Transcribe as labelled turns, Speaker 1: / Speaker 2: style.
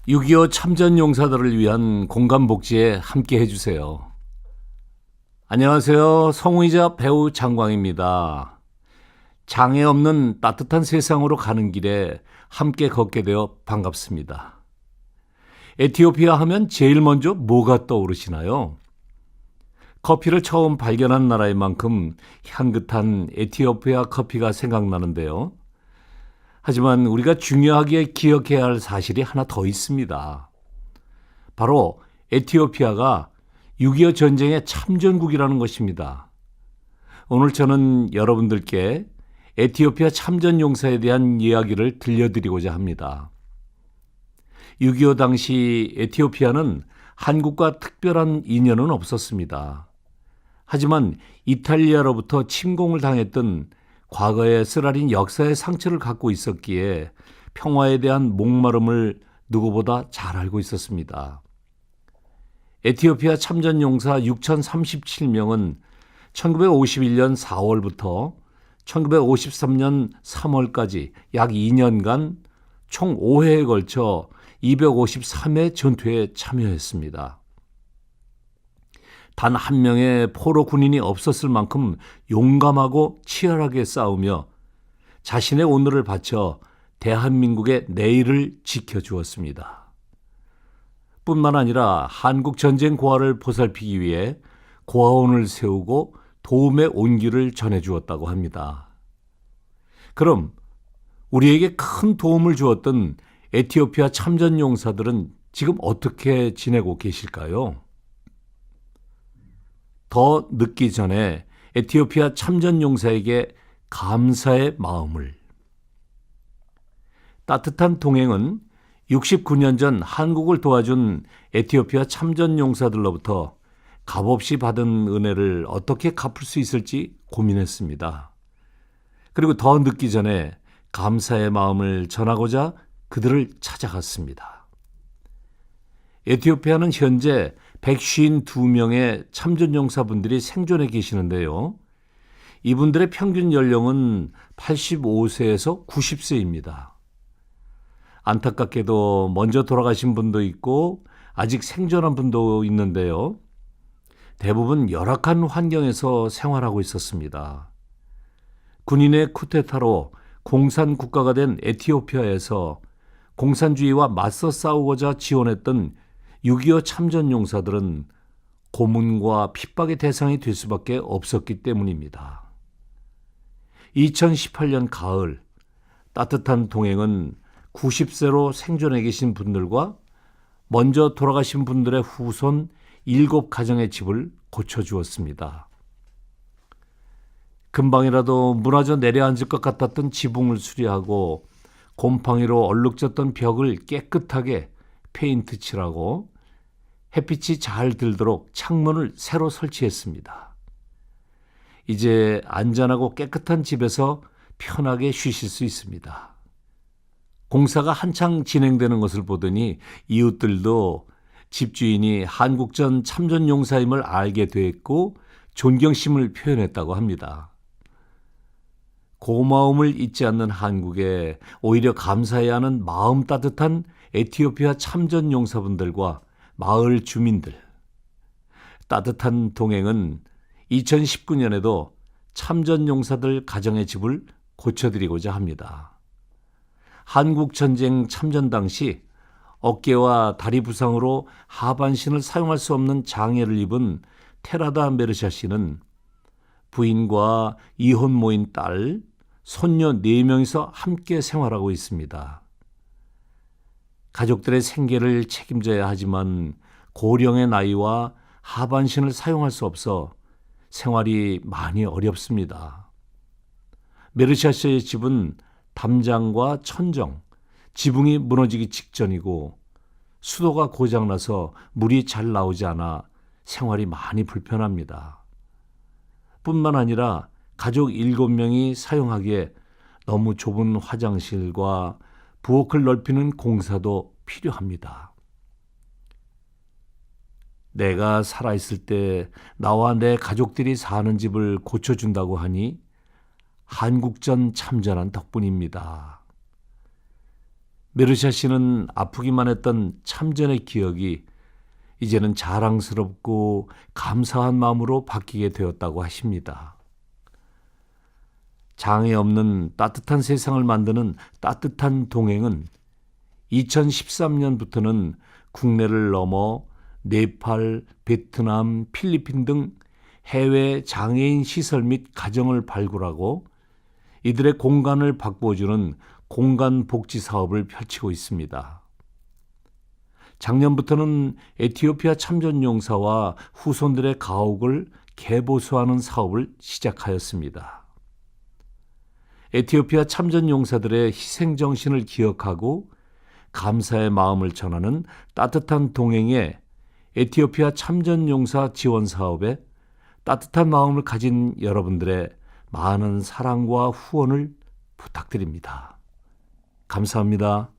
Speaker 1: 6.25 참전용사들을 위한 공감복지에 함께 해주세요. 안녕하세요. 성우이자 배우 장광입니다. 장애 없는 따뜻한 세상으로 가는 길에 함께 걷게 되어 반갑습니다. 에티오피아 하면 제일 먼저 뭐가 떠오르시나요? 커피를 처음 발견한 나라인 만큼 향긋한 에티오피아 커피가 생각나는데요. 하지만 우리가 중요하게 기억해야 할 사실이 하나 더 있습니다. 바로 에티오피아가 6.25 전쟁의 참전국이라는 것입니다. 오늘 저는 여러분들께 에티오피아 참전용사에 대한 이야기를 들려드리고자 합니다. 6.25 당시 에티오피아는 한국과 특별한 인연은 없었습니다. 하지만 이탈리아로부터 침공을 당했던 과거의 쓰라린 역사의 상처를 갖고 있었기에 평화에 대한 목마름을 누구보다 잘 알고 있었습니다. 에티오피아 참전용사 6,037명은 1951년 4월부터 1953년 3월까지 약 2년간 총 5회에 걸쳐 253회 전투에 참여했습니다. 단 한 명의 포로 군인이 없었을 만큼 용감하고 치열하게 싸우며 자신의 오늘을 바쳐 대한민국의 내일을 지켜주었습니다. 뿐만 아니라 한국 전쟁 고아를 보살피기 위해 고아원을 세우고 도움의 온기를 전해주었다고 합니다. 그럼 우리에게 큰 도움을 주었던 에티오피아 참전용사들은 지금 어떻게 지내고 계실까요? 더 늦기 전에 에티오피아 참전용사에게 감사의 마음을. 따뜻한 동행은 69년 전 한국을 도와준 에티오피아 참전용사들로부터 값없이 받은 은혜를 어떻게 갚을 수 있을지 고민했습니다. 그리고 더 늦기 전에 감사의 마음을 전하고자 그들을 찾아갔습니다. 에티오피아는 현재 152명의 참전용사분들이 생존해 계시는데요. 이분들의 평균 연령은 85세에서 90세입니다. 안타깝게도 먼저 돌아가신 분도 있고 아직 생존한 분도 있는데요. 대부분 열악한 환경에서 생활하고 있었습니다. 군인의 쿠데타로 공산 국가가 된 에티오피아에서 공산주의와 맞서 싸우고자 지원했던 6.25 참전용사들은 고문과 핍박의 대상이 될 수밖에 없었기 때문입니다. 2018년 가을 따뜻한 동행은 90세로 생존해 계신 분들과 먼저 돌아가신 분들의 후손 7가정의 집을 고쳐주었습니다. 금방이라도 무너져 내려앉을 것 같았던 지붕을 수리하고 곰팡이로 얼룩졌던 벽을 깨끗하게 페인트 칠하고 햇빛이 잘 들도록 창문을 새로 설치했습니다. 이제 안전하고 깨끗한 집에서 편하게 쉬실 수 있습니다. 공사가 한창 진행되는 것을 보더니 이웃들도 집주인이 한국전 참전용사임을 알게 됐고 존경심을 표현했다고 합니다. 고마움을 잊지 않는 한국에 오히려 감사해야 하는 마음 따뜻한 에티오피아 참전용사분들과 마을 주민들. 따뜻한 동행은 2019년에도 참전용사들 가정의 집을 고쳐드리고자 합니다. 한국전쟁 참전 당시 어깨와 다리 부상으로 하반신을 사용할 수 없는 장애를 입은 테라다 메르샤 씨는 부인과 이혼모인 딸, 손녀 4명이서 함께 생활하고 있습니다. 가족들의 생계를 책임져야 하지만 고령의 나이와 하반신을 사용할 수 없어 생활이 많이 어렵습니다. 메르샤 씨의 집은 담장과 천정, 지붕이 무너지기 직전이고 수도가 고장나서 물이 잘 나오지 않아 생활이 많이 불편합니다. 뿐만 아니라 가족 7명이 사용하기에 너무 좁은 화장실과 부엌을 넓히는 공사도 필요합니다. 내가 살아있을 때 나와 내 가족들이 사는 집을 고쳐준다고 하니 한국전 참전한 덕분입니다. 메르샤 씨는 아프기만 했던 참전의 기억이 이제는 자랑스럽고 감사한 마음으로 바뀌게 되었다고 하십니다. 장애 없는 따뜻한 세상을 만드는 따뜻한 동행은 2013년부터는 국내를 넘어 네팔, 베트남, 필리핀 등 해외 장애인 시설 및 가정을 발굴하고 이들의 공간을 바꿔주는 공간 복지 사업을 펼치고 있습니다. 작년부터는 에티오피아 참전용사와 후손들의 가옥을 개보수하는 사업을 시작하였습니다. 에티오피아 참전용사들의 희생정신을 기억하고 감사의 마음을 전하는 따뜻한 동행의 에티오피아 참전용사 지원 사업에 따뜻한 마음을 가진 여러분들의 많은 사랑과 후원을 부탁드립니다. 감사합니다.